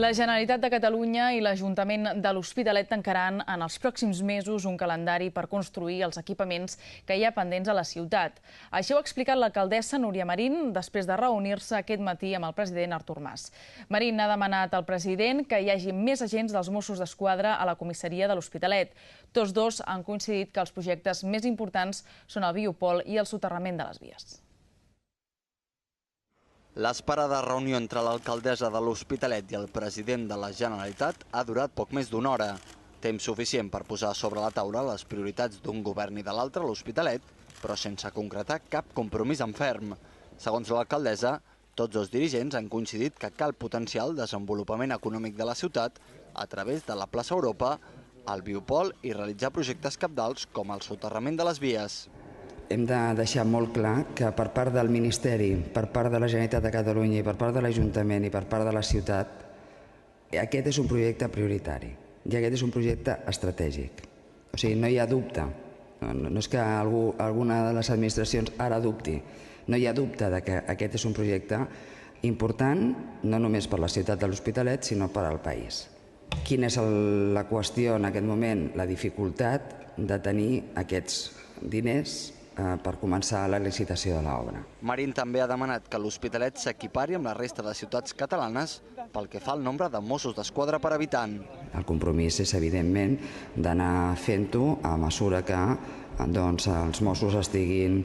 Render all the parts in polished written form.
La Generalitat de Catalunya i l'Ajuntament de l'Hospitalet tancaran en els pròxims mesos un calendari per construir els equipaments que hi ha pendents a la ciutat. Així ho ha explicat l'alcaldessa Núria Marín després de reunir-se aquest matí amb el president Artur Mas. Marín ha demanat al president que hi hagi més agents dels Mossos d'Esquadra a la comissaria de l'Hospitalet. Tots dos han coincidit que els projectes més importants són el biopol i el soterrament de les vies. L'esperada reunió entre l'alcaldessa de l'Hospitalet i el president de la Generalitat ha durat poc més d'una hora. Temps suficient per posar sobre la taula les prioritats d'un govern i de l'altre a l'Hospitalet, però sense concretar cap compromís en ferm. Segons l'alcaldessa, tots dos dirigents han coincidit que cal potenciar el desenvolupament econòmic de la ciutat a través de la plaça Europa, el biopol i realitzar projectes cabdals com el soterrament de les vies. Hem de deixar molt clar que per part del Ministeri, per part de la Generalitat de Catalunya i per part de l'Ajuntament i per part de la ciutat, aquest és un projecte prioritari i aquest és un projecte estratègic. O sigui, no hi ha dubte, no és que alguna de les administracions ara dubti, no hi ha dubte de que aquest és un projecte important no només per la ciutat de l'Hospitalet sinó per al país. Quina és la qüestió en aquest moment? La dificultat de tenir aquests diners per començar la licitació de l'obra. Marín també ha demanat que l'Hospitalet s'equipari amb la resta de ciutats catalanes pel que fa al nombre de Mossos d'Esquadra per habitant. El compromís és, evidentment, d'anar fent-ho a mesura que els Mossos estiguin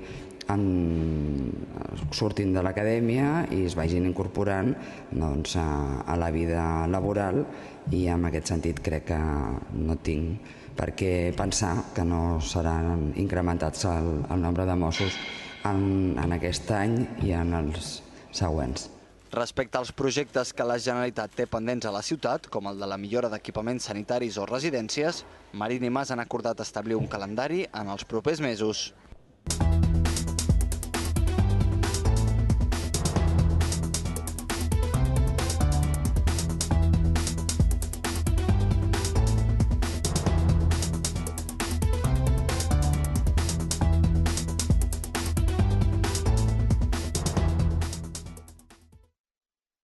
sortint de l'acadèmia i es vagin incorporant a la vida laboral, i en aquest sentit crec que no tinc per què pensar que no seran incrementats el nombre de Mossos en aquest any i en els següents. Respecte als projectes que la Generalitat té pendents a la ciutat, com el de la millora d'equipaments sanitaris o residències, Marín i Mas han acordat establir un calendari en els propers mesos.